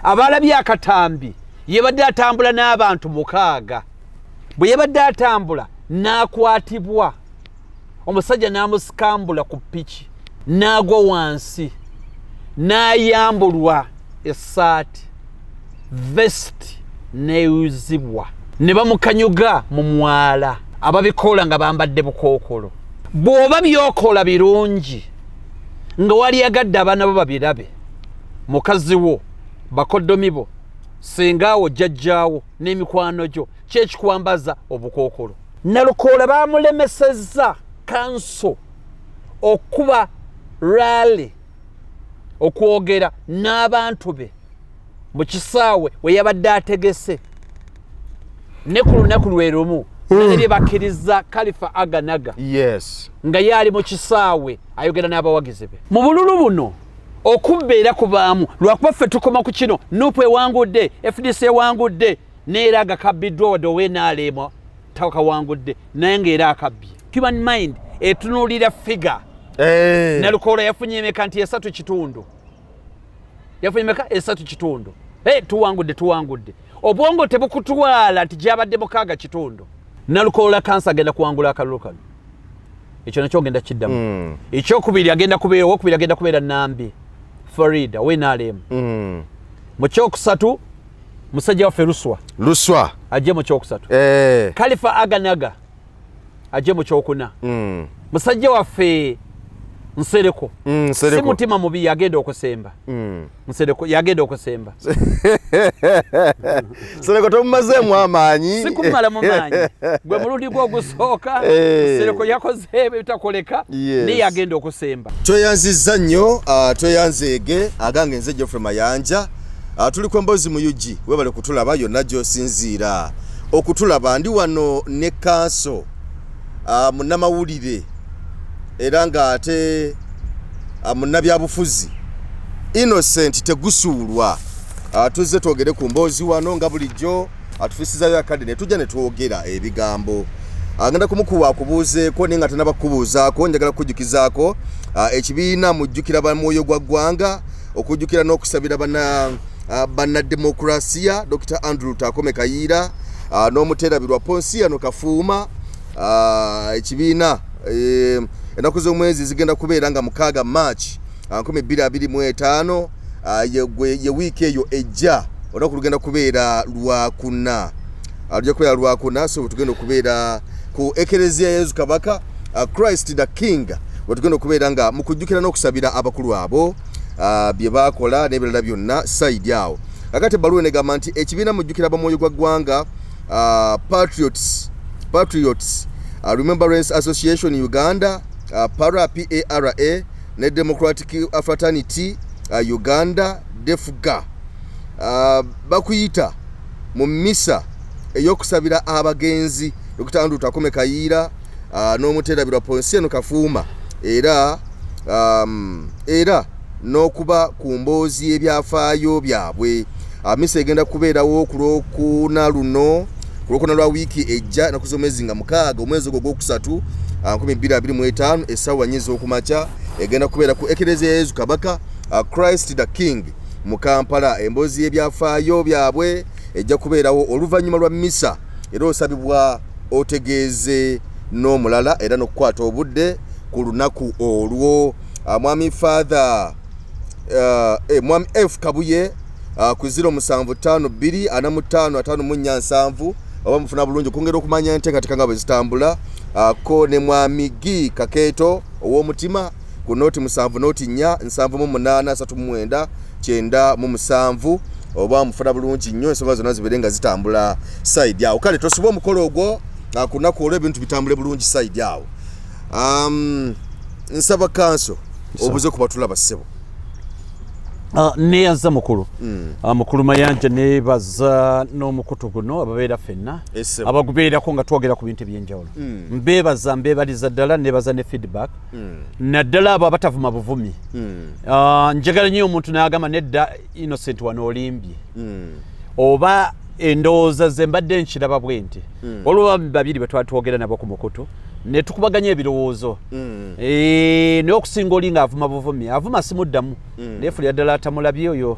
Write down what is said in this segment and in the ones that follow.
abalabye akatambi yebadde atambula n'abantu 6 bwe yebadde atambula n'akwatibwa omusajja n'amusikambula ku piki n'agwa wansi n'ayambulwa essaati vesti n'eyuzibwa ne bamukanyuga mu mwala ababikola nga bambadde bukookolo. Bw'oba byokola birungi nga wali yagadde abaana bo babirabe mukazi wo bakoddomi bo sengaawo jjajjaawo n'emikwano gyo kyekikwambaza obukookolo. Nalukoola baamulemesezza kanso okuba rally okwogera n'abantu be mu kisaawe we yabadde ategese ne ku lunaku lwe lumu ne bakkiriza Khalifa Aganaga nga yali mu kisaawe ayogera n'abawagizi be. Mu bululu buno okubbeera kubaamu lwakuba ffe tukoma ku kino Nuupu ewangudde, FDC ewangudde n'era agakabbiddwa wadde ow'enaalema takawangudde naye ng'era akabbye. Human mind etunuulira figure. Nalukoola yafunye emeka nti 3.5 yafunye emeka 3.5 tuwangudde obwongo tebukutwala nti gyabadde 6.5 Nalukoola kansa agenda kuwangula akalulu kano ekyo nakyo genda kiddamu ekyokubiri agenda kubeera Nambi Farida w'enaalema mu kyokusatu musajja waffe Luswa ajje mu kyokusatu Khalifa Aganaga ajje mu kyokuna musajja waffe Nsereko si mutima mubi yagenda okusemba Nsereko yagenda okusemba Nsereko tomumazeemu amaanyi si kumala mu maanyi gwe mulundi gwo ogusooka Nsereko yakoze ebitakoleka naye yagenda okusemba. Tweyanzizza nnyo tweyanzeege agange nze Geoffrey Mayanja tuli ku Emboozi mu UG webale kutulaba yonna gy'osinziira okutulaba ndi wano ne kanso munnamawulire era nga ate munnabyabufuzi Innocent Tegusuulwa tuzze twogere ku Mboozi wano nga bulijjo atufisizayo akadde ne tujja ne twogera ebigambo agenda kumukuwa akubuuzeeko naye nga tenabakubuuzaako njagala kukujjukizaako ekibiina mujjukira bamwoyo gwa ggwanga okujjukira n'okusabira bannademokrasiya Dr. Andrew Takome Kayiira n'omuteerabirwa Ponsiano Kafuuma ekibiina ennaku z'omwezi zigenda kubeera nga 6 March 2025 ye wiiki eyo ejja olunaku lugenda kubeera Lwakuna lujja kubeera Lwakuna so tugenda okubeera ku Ekereziya ya Yesu Kabaka Christ the King wetugenda okubeera nga mukujjukira n'okusabira abakulu abo bye baakola n'ebirala byonna side awo. Kakati ebbaluwa negamba nti ekibiina mujjukira bamwoyo gwa ggwanga Patriots Remembrance Association Uganda PARA ne Democratic Fraternity Uganda DEFGA bakuyita mu misa ey'okusabira abagenzi Dr. Andrew Takome Kayiira n'omuteerabirwa Ponsiano Kafuuma era n'okuba ku mboozi ebyafaayo byabwe. Misa egenda kubeerawo ku Lwokuna luno ku Lwokuna lwa wiiki ejja ennaku z'omwezi nga 6 omwezi ogw'okusatu 2025 essaawa 4 ez'okumakya egenda kubeera ku Ekereziya ya Yesu Kabaka Christ the King mu Kampala. Emboozi y'ebyafaayo byabwe ejja kubeerawo oluvannyuma lwa misa era osabibwa otegeeze n'omulala era n'okukwata obudde ku lunaku olwo. Mwami Father Mwami F Kabuye ku 0752455547 oba mufuna bulungi okongera okumanya enteekateeka nga bwe zitambula ko ne Mwami Gi Kakeeto ow'omutima ku nooti 7 nooti 4 783 997 oba mufuna bulungi nnyo ensonga zonna zibeere nga zitambula side awo. Kale tosuba omukolo ogwo ku lunaku olwo ebintu bitambule bulungi side awo. Nsaba kanso obuze kubatulaba ssebo. Neyanza mukulu mukulu Mayanja nebaza n'omukutu guno ababeera ffenna abagubeerako nga twogera ku bintu ebyenjawulo mbebaliza ddala nebaza ne feedback naddala abo abatavuma buvumi njagala nnyo omuntu n'agamba nedda Innocent wano olimbye oba endowooza ze mbadde nkiraba bwe nti olwo babiri bwe twatwogera nabo ku mukutu ne tukubaganya ebirowoozo n'okusinga oli ng'avuma buvumi avuma simuddamu neefulira ddala atamulabye oyo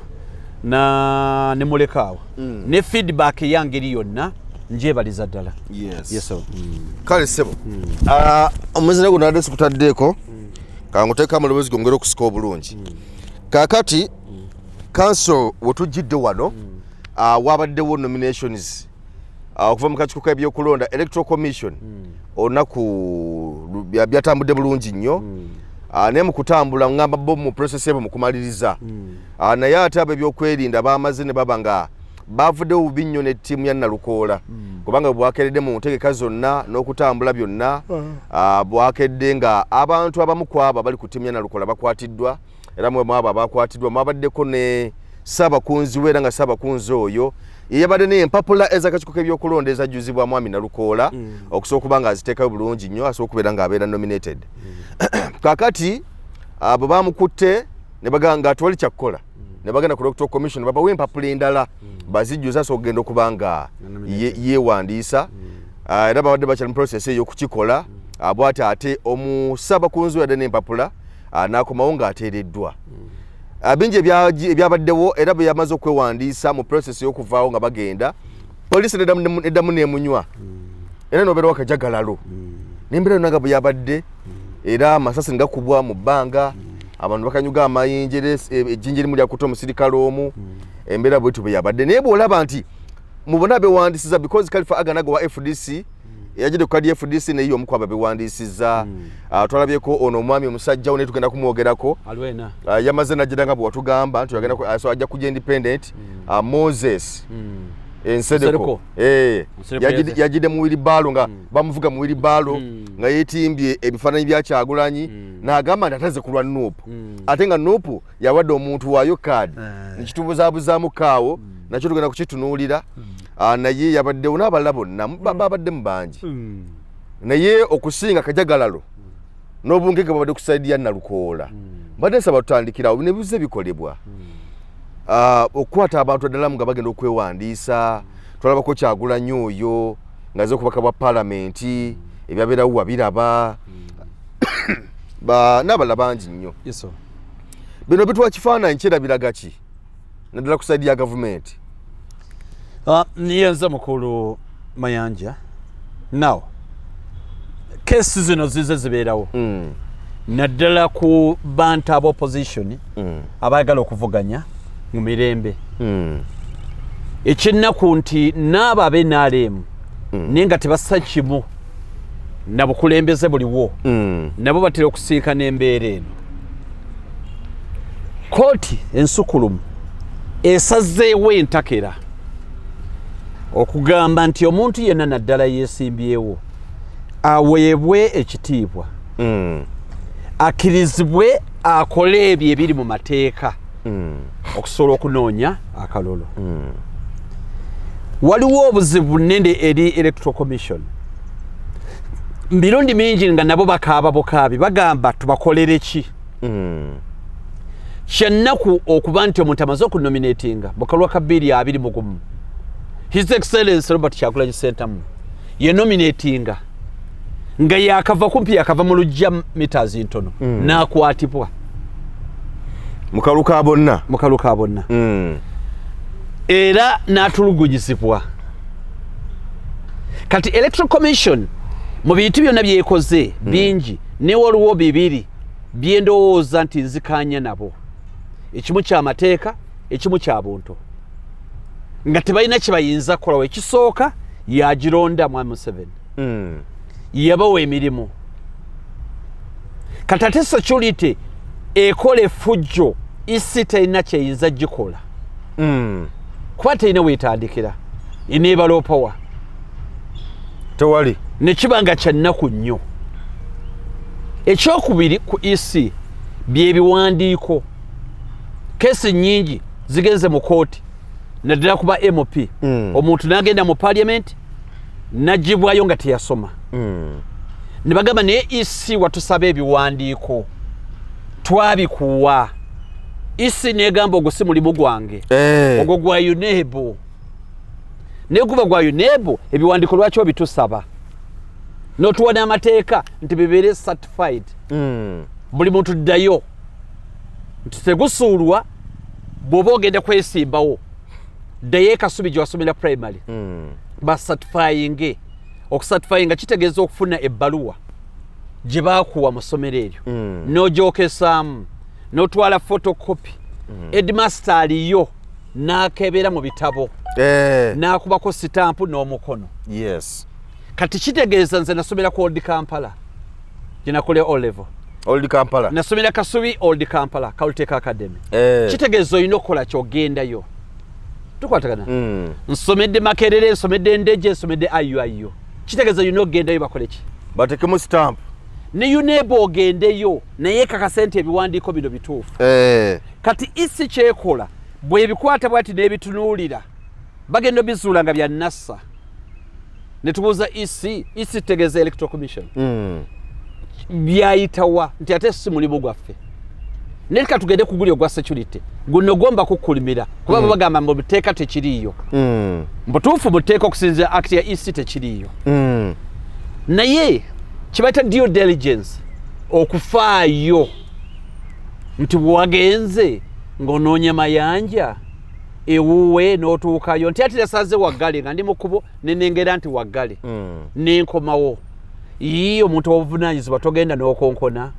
na ne mulekaawo ne feedback yange eri yonna njebaliza ddala. Yes. Kale sebo omuzira guno adresi kutaddeeko kanguteeka mu lobezi gongera okusika obulungi kakati council wetujjidde wano wabaddewo nominations okuva mu kakiiko k'ebyokulonda electoral commission olunaku byatambudde bulungi nnyo naye mu kutambula ngamba bo mu process ebo mu kumaliriza naye ate abo ebyokwerinda bamaze ne baba nga bavuddewo bubi nnyo ne ttiimu ya Nalukoola kubanga bwakedde mu ntegeka zonna n'okutambula byonna bwakedde nga abantu abamu ku abo bali ku ttiimu ya Nalukoola bakwatiddwa era mu abo abakwatiddwa mwabaddeko ne Ssaabakunzi we era nga Ssaabakunzi oyo yabadde n'empapula ez'akakiiko k'ebyokulonda ezajjuzibwa Mwami Nalukoola okusobola okuba nga aziteekayo bulungi nnyo asobola okubeera ng'abeera nominated. Kakati abo bamukutte ne bagamba nga tewali kyakukola ne bagenda ku electoral commission babawa empapula endala bazijjuza so okugenda okuba nga yeewandiisa era babadde bakyali mu process ey'okukikola bw'ati ate Ssaabakunzi yadde n'empapula n'akomawo ng'ateereddwa. Bingi ebyabaddewo era bwe yamaze okwewandiisa mu process y'okuvaawo nga bagenda poliisi neddamu n'emunywa era n'obeera wakajagalalo n'embeera yonna nga bwe yabadde era amasasi ngakubwa mu bbanga abantu bakanyuga amayinjire ejjinja erimu lyakuta omusirikale omu embeera bwetu bwe yabadde naye bw'olaba nti mu bonna bewandiisiza because Khalifa Aganago wa FDC yajide ku kadi FDC naye omu kwaba bewandiisiza twalabyeko ono omwami omusajja naye tugenda kumwogerako Alwena yamaze najjira nga bwe watugamba nti agenda so ajja kujja independent Moses Ensedeko yajide mu Wheelbarrow nga bamuvuga mu Wheelbarrow nga yeetimbye ebifaananyi bya Kyagulanyi n'agamba nti ataze kulwa Nuupu ate nga Nuupu yawadde omuntu waayo kaadi nekitubuzabuzaamu kaawo nakyo tugenda kukitunuulira naye yabaddewo n'abalala bonna babadde mu bangi naye okusinga kajagalalo n'obungege babadde ku saidi ya Nalukoola mbadde nsaba tutandikirawo ne bize bikolebwa okukwata abantu ddala nga bagenda okwewandiisa twalabako Kyagulanyi oyo ngaze okubaka bwa paalamenti ebyabeerawo wabiraba n'abalala bangi nnyo bino bituwa kifaananyi kyerabiraga ki naddala ku saidi ya gavumenti. Niyenza mukulu Mayanja now kesi zino zize zibeerawo naddala ku bantu aba opposition abaagala okuvuganya mu mirembe ekyennaku nti n'abo ab'NRM naye nga tebassa kimu na bukulembeze buliwo nabo batera okusinkana embeera eno. Kooti ensukulumu esazeewo entakera okugamba nti omuntu yenna naddala yeesimbyewo aweebwe ekitiibwa akkirizibwe akole ebyo ebiri mu mateeka okusobola okunoonya akalolo. Waliwo obuzibu bunene eri electoral commission mirundi mingi nga nabo bakaaba bukaabi bagamba tubakolere ki kyennaku okuba nti omuntu amaze okunominatinga bukalwa ka 2020 His Excellency Robert Kyagulanyi Ssentamu ye nominatinga nga yakava kumpi yakava mu lujja meters ntono n'akwatibwa mukaluka bonna era n'atulugunyizibwa. Kati Electoral Commission mu bintu byonna byekoze bingi ne waliwo bibiri byendowooza nti nzikanya nabo ekimu ky'amateeka ekimu kya buntu nga tebalina kye bayinza kukolawo. Ekisooka yagironda Mwami Museveni yabawa emirimu kati ate security ekola effujjo isi terina kyeyinza gikola kuba terina weetandikira eneebala power tewali nekiba nga kyannaku nnyo. Ekyokubiri ku EC byebiwandiiko kesi nnyingi zigenze mu kooti naddala kuba MP omuntu n'agenda mu parliament n'agibwayo nga teyasoma ne bagamba naye EC watusaba ebiwandiiko twabikuwa. EC negamba ogwo si mulimu gwange ogwo gwa UNEB naye guba gwa UNEB ebiwandiiko lwaki obitusaba n'otuwa n'amateeka nti bibeere certified buli muntu ddayo nti tegusuulwa bw'oba ogenda kwesimbawo ddayo ekasubi gye wasomera primary basatifayinge okusatifayinga kitegeeza okufuna ebbaluwa gye baakuwa mu ssomero eryo n'ogyokesaamu n'otwala photocopy headmaster aliyo n'akebera mu bitabo n'akubako sitampu n'omukono. Yes. Kati kitegeeza nze nasomera ku Old Kampala gye nakole O level. Old Kampala. Nasomera Kasubi Old Kampala Caltech Academy. Kitegeeza olina okukola ky'ogendayo. Tukwatagana. Nsomedde Makerere, nsomedde Ndeje, nsomedde IUIU. Kitegeeza olina ogendayo bakole ki? Batekemu stamp. Ne UNEBO ogendeyo naye kakasente ebiwandiiko bino bituufu. Kati isi kyekola bwe bikwata bwati n'ebitunuulira bagenda bizuula nga bya NASA. Ne tubuuza isi tegeeza Electoral Commission. Byayitawa nti ate si mulimu gwaffe. Nelika tugende kugulya ogwa security. Guno gomba kukulimira kuba bagamba mu buteeka tekiriyo. Mbutuufu buteeka okusinzira act ya isi tekiriyo. Naye kibaita due diligence okufaayo nti wagenze ng'onoonya mayanja ewuwe n'otuukayo nti ati nasaze waggale nga ndi mu kkubo nenengera nti waggale nenkomawo yiyo omuntu obuvunaanyizibwa togenda n'okonkona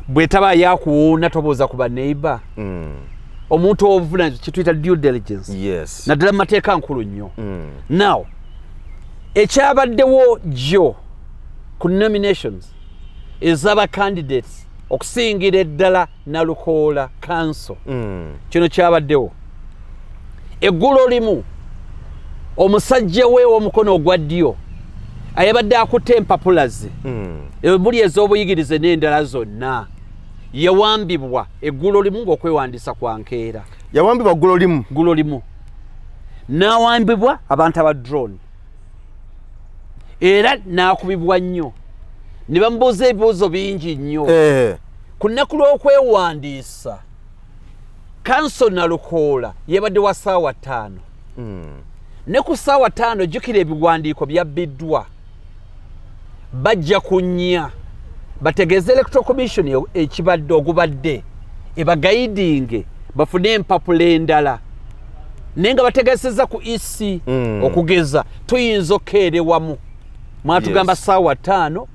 bwe taba yakuwuuna tobuuza ku baneighbor omuntu obuvunaanyizibwa kituyita due diligence naddala mu mateeka nkulu nnyo. Now ekyabaddewo jjo ku nominations ez'aba candidates okusingira eddala Nalukoola Council kino kyabaddewo eggulo limu omusajja we w'omukono ogwa ddyo ayabadde akutte empapulazi buli ez'obuyigirize n'endala zonna yawambibwa eggulo limu ng'okwewandiisa kwa nkeera. Yawambibwa ggulo limu n'awambibwa abantu aba drone era n'akubibwa nnyo ne bamubuuza ebibuuzo bingi nnyo ku nnaku lw'okwewandiisa. Council Nalukoola yabadde wa ssaawa 5 ne ku ssaawa 5 jjukira ebiwandiiko byabbiddwa bajja ku 4 bategeeza Electoral Commission ekibadde ogubadde ebagayidinge bafune empapula endala naye nga bategeesezza ku isi okugeza tuyinza okkeerewamu mwatugamba ssaawa 5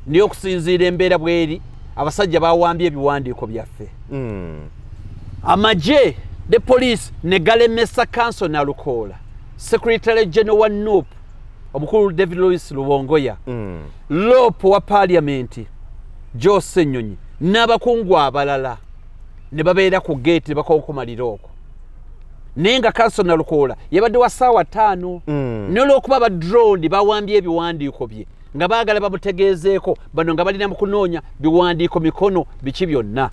niyo okusinziira embeera bweri abasajja bawambye ebiwandiiko byaffe. Amagye the police ne galemesa Council Nalukoola Secretary General wa NUP omukulu David Louis Lubongoya Lopo wa Parliament Joe Ssenyonyi n'abakungu abalala ne babeera ku gate ne bakonkomalira okwo naye nga Council Nalukoola yabadde wa ssaawa 5 n'olw'okuba aba drone bawambye ebiwandiiko bye nga baagala bamutegeezeeko bano nga balina mu kunoonya biwandiiko mikono biki byonna.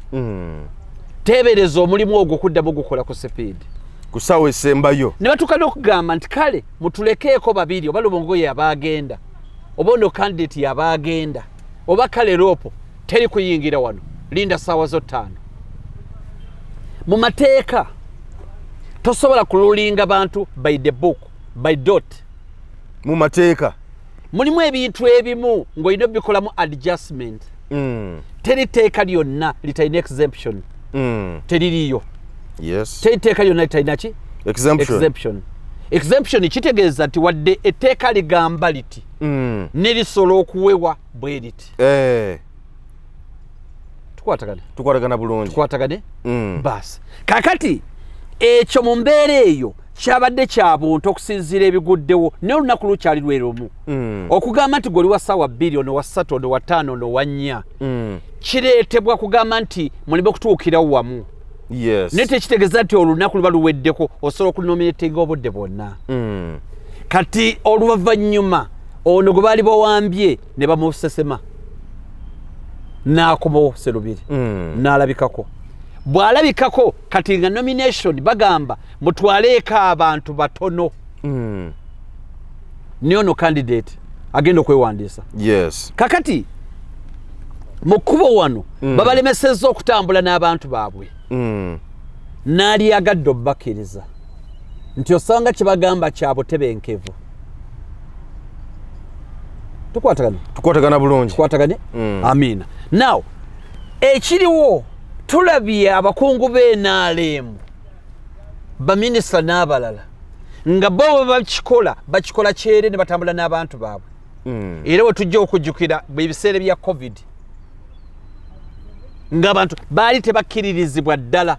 Teebereza omulimu ogwo kuddamu gukola ku sipiidi ku ssaawa esembayo ne batuuka n'okugamba nti kale mutulekeeko babiri oba Lubongoya yabaagenda oba ono candidate yabaagenda oba kale Lopo teri kuyingira wano linda ssaawa zo 5. Mu mateeka tosobola kululinga bantu by the book by dot. Mu mateeka mulimu ebintu ebimu ng'olina obikolamu adjustment. Teri teeka lyonna litalina exemption. Teririyo. Teri teeka lyonna litalina ki? Exemption kitegeeza nti wadde etteeka ligamba liti nerisobola okuwewa bwe liti. Tukwatagana bulungi. Tukwatagane? Basi. Kakati ekyo mu mbeera eyo kyabadde kya buntu okusinziira ebiguddewo naye olunaku lukyali lwerumu okugamba nti gwe oli wa ssaawa 2 ono wa 3 ono wa 5 ono wa 4 kireetebwa kugamba nti mulimu okutuukirawo wamu. Naye tekitegeeza nti olunaku luba luweddeko osobola okunominatinga obudde bwonna. Kati oluvannyuma ono gwe baali bawambye ne bamusesema n'akomawo Sserubiri n'alabikako. Bw'alabikako kati nga nomination bagamba mutwaleeko abantu batono ne ono candidate agenda okwewandiisa. Kakati mu kkubo wano babalemesezza okutambula n'abantu baabwe n'ali agadde obbakkiriza nti osanga kye bagamba kya butebenkevu. Tukwatagana bulungi. Tukwatagane? Amiina. Now ekiriwo tulabye abakungu b'NRM baminisita n'abalala nga bo bakikola kyere ne batambula n'abantu baabwe era we tujja okujjukira ebiseera bya covid ng'abantu baali tebakkiririzibwa ddala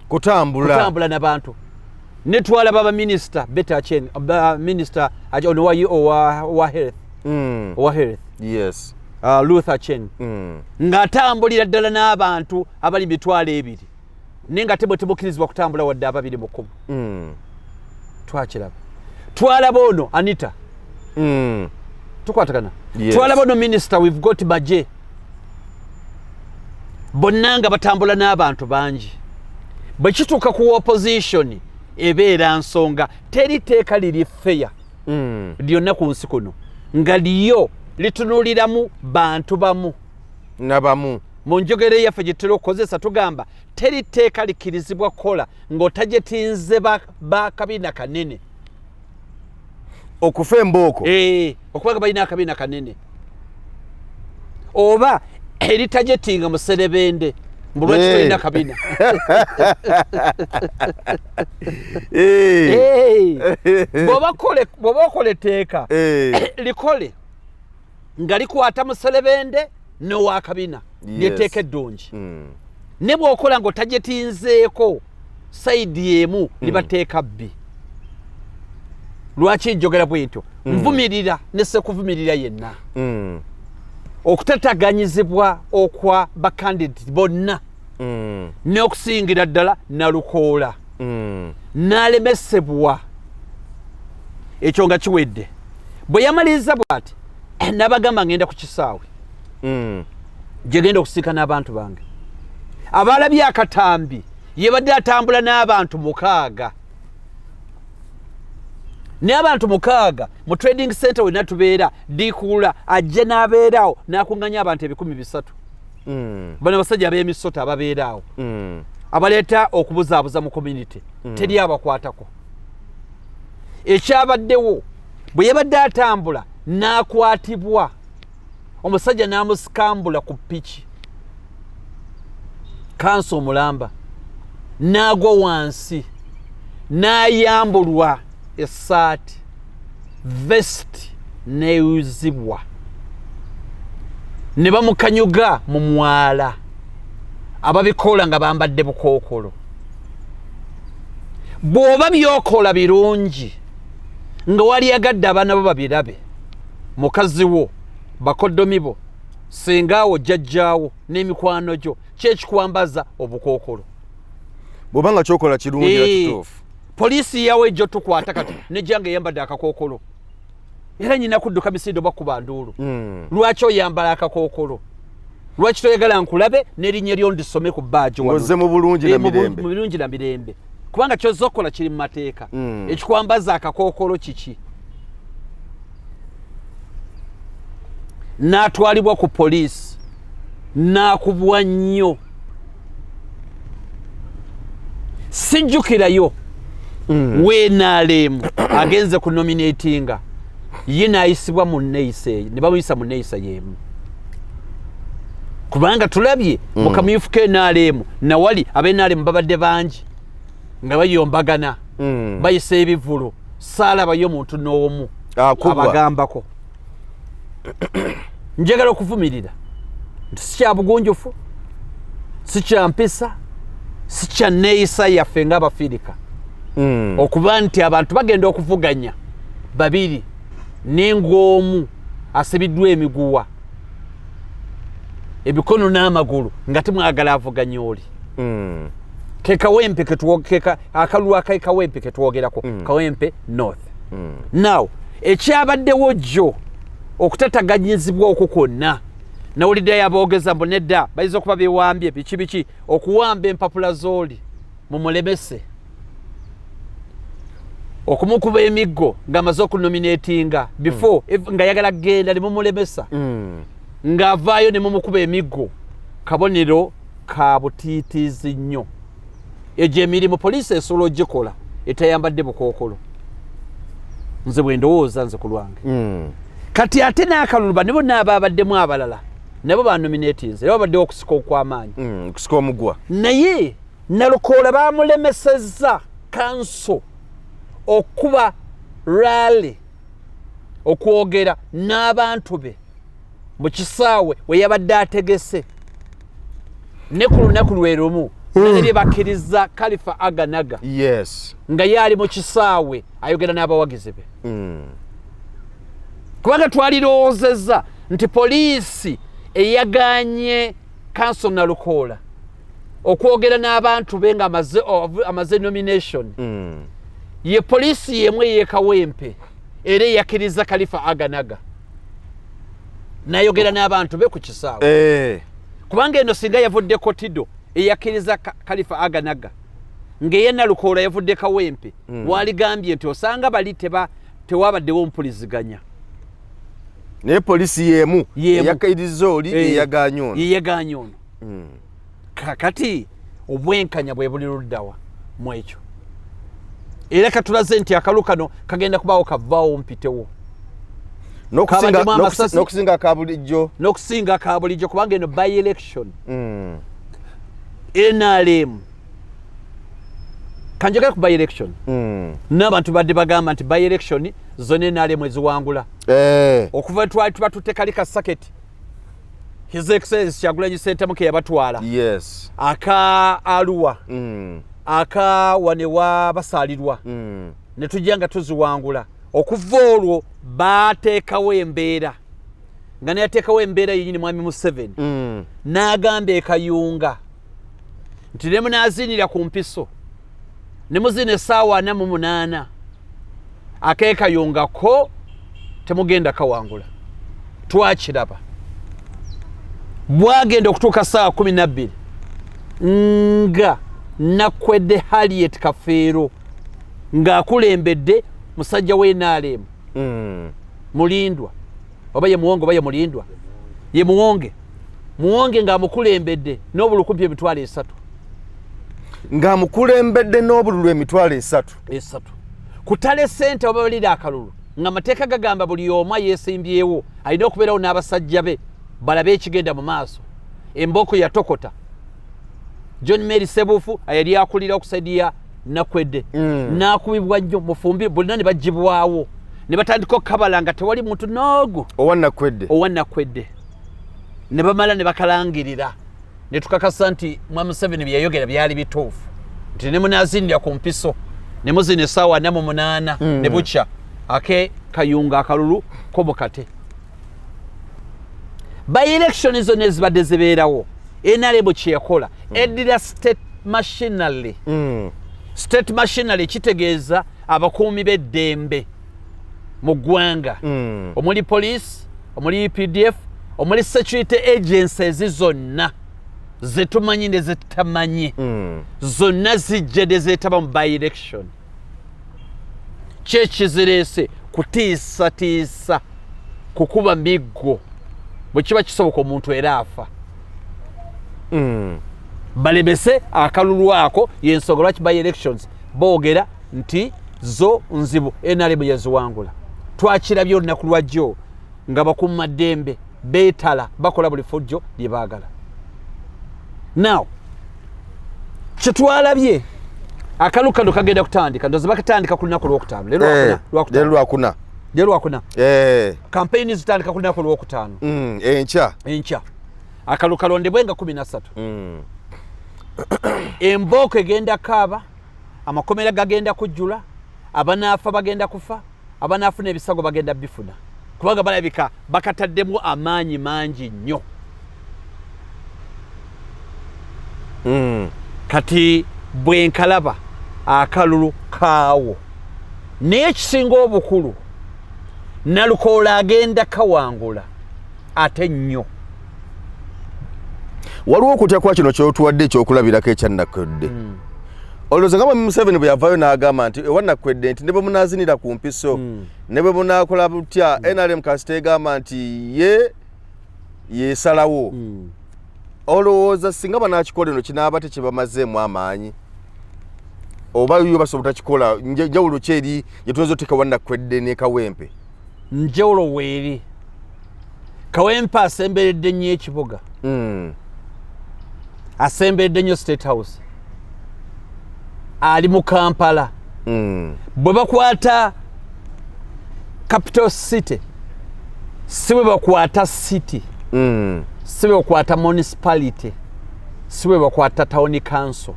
kutambula n'abantu ne twalaba abaminisita Betta Acheng minisita owa health yes Luther Acheng ng'atambulira ddala n'abantu abali 200 naye nga tebukkirizibwa kutambula wadde 2 twakiraba twalaba ono Anita tukwatagana twalaba ono minisita we've got Baje bonna nga batambula n'abantu bangi bwe kituuka ku opposition ebeera nsonga teri teeka liri feya lyonna ku nsi kuno nga liyo litunuliramu bantu bamu nabamu mu njogera yaffe gye tutera okukozesa tugamba teri teeka likkirizibwa kukola ng'otajetinze bakabina kanene okufa embooko okubaga balina akabina kanene oba eritajetinga muserebende mbulwaki tolina kabina bw'oba okola etteeka likole nga likwata muserebende n'owakabina lyeteeka eddungi ne bw'okola ng'otajetinzeeko sayidi emu libateeka bbi lwaki njogera bwentyo nvumirira ne sekuvumirira yenna okutataganyizibwa okwa bakandidati bonna n'okusingira ddala nalukoola n'alemesebwa ekyo nga kiwedde bwe yamaliriza bw'ati n'abagamba ngenda ku kisaawe gye genda okusiika n'abantu bange abalabye akatambi yebadde atambula n'abantu 6 n'abantu 6 mu trading center wena tubeera dikuula ajja n'abeerawo n'akuŋŋanya abantu 300 bano basajja ab'emisota ababeeraawo abaleeta okubuzaabuza mu community teri abakwatako ekyabaddewo bwe yabadde atambula n'akwatibwa omusajja n'amusikambula ku piki kanso omulamba n'agwa wansi n'ayambulwa essaati vesti neeyuzibwa ne bamukanyuga mu mwala ababikola nga bambadde bukookolo bw'oba byokola birungi nga wali agadde abaana bo babirabe mukazi wo bakoddomi bo sengaawo jjajjaawo n'emikwano gyo kyekikwambaza obukookolo bw'oba nga kyokola kirungi nakituufu poliisi yawe ejjo tukwata kati nejjanga eyambadde akakookolo era nyina kudduka misindo bakuba nduulu lwaki oyambala akakookolo lwaki toyagala nkulabe n'erinnya lyo ndisome ku bbaaji ngoze mu bulungi na mirembe kubanga kyozza okukola kiri mu mateeka ekikwambaza akakookolo kiki n'atwalibwa ku poliisi n'akubwa nnyo sijjukirayo w'NRM agenze ku nominatinga ye n'ayisibwa mu nneeyisa eyo ne bamuyisa mu nneeyisa y'emu kubanga tulabye mu kamyufu k'NRM nawali ab'NRM babadde bangi nga bayombagana bayisa ebivulo saalabayo muntu n'omu abagambako njagala okuvumirira nti si kya bugunjufu si kya mpisa si kya nneeyisa yaffe ng'Abafirika okuba nti abantu bagenda okuvuganya babiri n'eng'omu asibiddwa emiguwa ebikono n'amagulu nga timwagala avuganya oli kekawempe akalulu akakawempe ketwogerako kawempe north now ekyabaddewo jjo okutataganyizibwa okwo kwonna nawuliddeyo aboogeza mbu nedda bayinza okuba bewambye biki okuwamba empapula z'oli mumulemese okumukuba emiggo ng'amaze okunominatinga before nga yagala kgenda ne mumulemesa ng'avaayo ne mumukuba emiggo kabonero ka butiitiizi nnyo egyo emirimu poliisi esobola ogikola etayambadde bukookolo nze bwe ndowooza nze ku lwange kati ate n'akalulu bane bonna abaabaddemu abalala nabo banominatinze era babaddewo okusika okw'amaanyi kusika omugwa naye Nalukoola bamulemesezza kanso okuba rally okwogera n'abantu be mu kisaawe we yabadde ategese ne ku lunaku lwe lumu ne bakkiriza Khalifa Aganaga yes nga yali mu kisaawe ayogera n'abawagizi be kubanga twalirowoozezza nti poliisi eyaganye kanso Nalukoola okwogera n'abantu be nga amaze nomination ye poliisi yemu ey'ekawempe era eyakkiriza Khalifa Aganaga nayogera n'abantu be ku kisaawe kubanga eno singa yavudde kotido eyakkiriza Khalifa Aganaga ng'eye Nalukoola yavudde kawempe waligambye nti osanga bali tewabaddewo ompuliziganya naye poliisi yemu eyakkiriza oli yeyaganya ono kakati obwenkanya bwe buli luddawa mu ekyo era katulaze nti akalu kano kagenda kubaawo kavaawo mpitewo n'okusinga akabulijjo kubanga eno by election NRM kanjogera ku by election n'abantu badde bagamba nti by election zonna NRM eziwangula okuva twali tuba tutekali ka saketi His Excellency Kyagulanyi Ssentamu ke yabatwala yes aka Arua aka wanewa basaalirwa ne tujja nga tuziwangula okuva olwo baateekawo embeera nga neyateekawo embeera yennyini mwami Museveni n'agamba ekayunga nti ne munaazinira ku mpiso ne muzina essaawa 48 akeekayungako temugenda kawangula twakiraba bwagenda okutuuka ssaawa 12 nga Nakwedde Harriet Kafeero ng'akulembedde musajja we NRM Mulindwa oba ye Muwonge oba ye Mulindwa ye Muwonge ng'amukulembedde n'obulukumpi emitwalo 3 ng'amukulembedde n'obululu emitwalo 3 kutale ssente oba balira akalulu ng'amateeka gagamba buli omu yeesimbyewo alina okubeerawo n'abasajja be balabe ekigenda mu maaso emboko yatokota John Mary Sebufu ayali akulira okusaidia Nakwedde n'akubibwa nnyo mufumbi bonna ne bagibwawo ne batandika okukabala nga tewali muntu noogu owa Nakwedde ne bamala ne bakalangirira ne tukakasa nti Mwami Museveni bye yayogera byali bituufu nti ne munaazinira ku mpiso ne muzina essaawa 48 ne bukya ake kayunga akalulu kobokate by election zonna ezibadde zibeerawo NRM kyeyakola eddira state machinery kitegeeza abakuumi b'eddembe mu ggwanga omuli police omuli EPDF omuli security agencies zonna zetumanyi ne zetamanyi zonna zijja ne zeetaba mu by election kyekizireese kutiisatiisa kukuba miggo bwe kiba kisoboka omuntu era afa balemese akalulu ako y'ensonga lwaki by elections boogera nti zo nzibu NRM yaziwangula twakirabye olunaku lwajjo nga bakumaddembe beetala bakola buli fujjo lye baagala now kyetwalabye akalu kano kagenda kutandika ndoze bakatandika ku lunaku lwokutaano leero wakuna campaign zitandika ku lunaku lwokutaano enkya akalu kalondebwe nga 13 emboko egenda kaaba amakomera gagenda kujjula abanaafa bagenda kufa abanaafuna ebisago bagenda bifuna kubanga balabika bakataddemu amaanyi mangi nnyo kati bwenkalaba akalulu kaawo naye ekisinga obukulu Nalukoola agenda kawangula ate nnyo waliwo okutya kwa kino kyotuwadde ekyokulabirako ekya Nakwedde olowooza nga Mwami Museveni bwe yavaayo n'agamba nti ewa Nakwedde nti ne bwe munaazinira ku mpiso ne bwe munaakola butya NRM kasita egamba nti yeesalawo olowooza singa banaakikola eno kinaaba tekibamazeemu amaanyi oba yo basobola obutakikola njawulo ki eri gye tuyinza oteeka wa Nakwedde ne Kawempe njawulo weeri Kawempe asemberedde nnyo ekibuga. Asemberedde nnyo State House. Ali mu Kampala. Bwe bakwata Capital City, si bwe bakwata city, si bwe bakwata municipality, si bwe bakwata town council,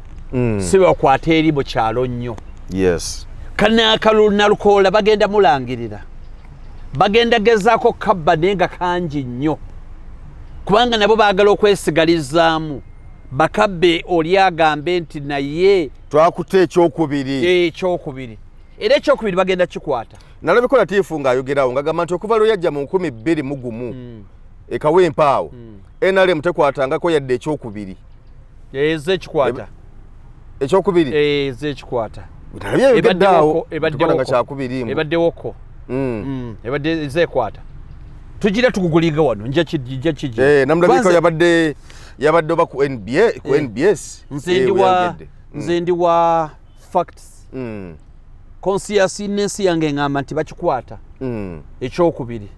si bwe bakwata eri mu kyalo nnyo. Yes. Kana akalulu Nalukoola bagenda mulangirira. Bagenda gezaako kabba naye nga kangi nnyo. Kubanga nabo baagala okwesigalizaamu. Bakabbe oli agambe nti naye twakutte ekyokubiri. Ekyokubiri. Era ekyokubiri bagenda kikwata. Nalabiko Latifu ng'ayogerawo ng'agamba nti okuva lwe yajja mu 2021 e Kawempe awo NRM tekwatangako yadde ekyokubiri. Eze ekikwata. Ekyokubiri? Eze ekikwata. Ebaddewo kyakubirimu. Ebaddewoko. Ebadde eze ekwata. Tugira tuguguliga wano nja kiji. Namulabiko yabadde oba ku NBS. Nze ndi wa facts. Conscious n'ensi yange ngamba nti bakikwata. Ekyokubiri.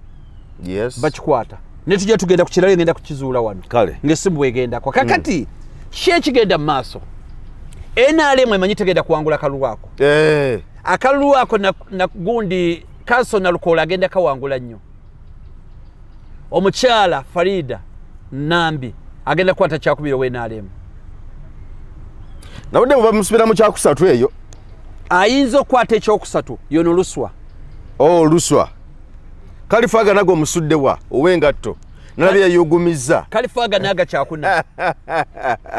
Yes. Bakikwata. Ne tujja tugenda ku kirala ngenda kukizuula wano. Kale. Ng'essimu egendako. Kakati ki ekigenda mu maaso? NRM emanyi tegenda kuwangula akalulu ako. Akalulu ako na gundi Kanso Nalukoola agenda kawangula nnyo. Omukyala Farida Nambi agenda kukwata kyakubiri we NRM. Nabudde bwe bamusibira mu kyakusatu eyo. Ayinza okukwata ekyokusatu yono Luswa. Luswa. Kalifaga nago musuddewa ow'engatto. Nalabye yayugumizza. Kalifaga naga kyakuna.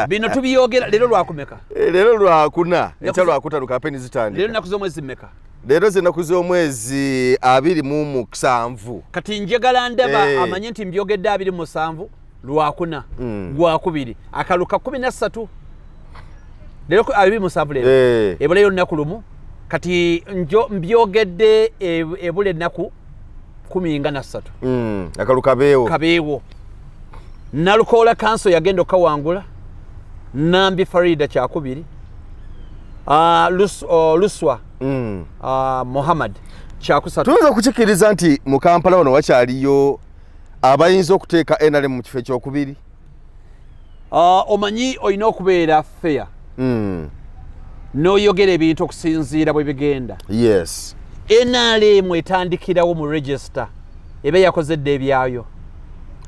Bino tubiyogera leero lwakumeka. Leero lwakuna. Ekya lwakutalu kampeni zitandika. Leero naku z'omwezi mmeka. Leero zinaku z'omwezi 27. Kati njagala ndaba amanye nti mbyogedde 27 lwakuna. Gwakubiri. Akaluka 13. Leero 27 leero. Ebula yonnaku lumu. Kati mbyogedde ebule ennaku 13. Akalu kabeewo. Kabeewo. Nalukoola Kanso yagenda okawangula. Nambi Farida kyakubiri. Luswa. Muhammad kyakusatu. Tuweza kukikkiriza nti mu Kampala wano wakyaliyo abayinza okuteeka NRM mu kifo ekyokubiri? Omanyi olina okubeera fair. N'oyogera ebintu okusinziira bwe bigenda. Yes. NRM etandikirawo mu register eba yakozedde ebyayo.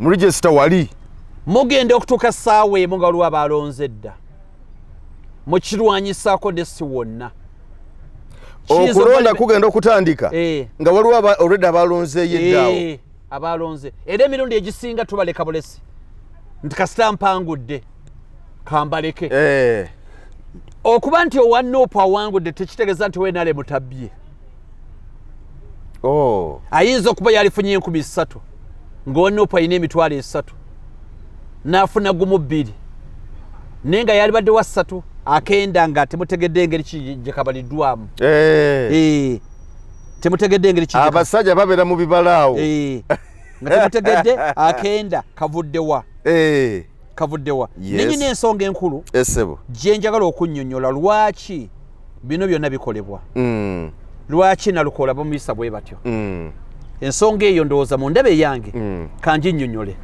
Mu register wali? Mugenda okutuuka ssaawa emu nga waliwo abalonze dda. Mukirwanyisaako ne si wonna. Okulonda kugenda okutandika nga waliwo already abalonzeeyo eddaawo. Abalonze. Era emirundi egisinga tubaleka bulesi. Nti kasita mpangudde. Kambaleke. Okuba nti owa Nuupu awangudde tekitegeeza nti we NRM mutabbye. Ayinza okuba yalifunye 3,000 ng'owa Nuupu alina emitwalo 3 n'afuna gumu 2 naye nga yali badde wa 3 akenda nga temutegedde engeri gye kabaliddwamu. Temutegedde engeri ki abasajja babeera mu bibalaawo. Nga temutegedde akenda kavuddewa. Kavuddewa. Nenyina ensonga enkulu gye njagala okunnyonnyola lwaki bino byonna bikolebwa. Lwaki Nalukoola bamuyisa bwe batyo. Ensonga eyo ndowooza mu ndebe yange kanginnyonnyole.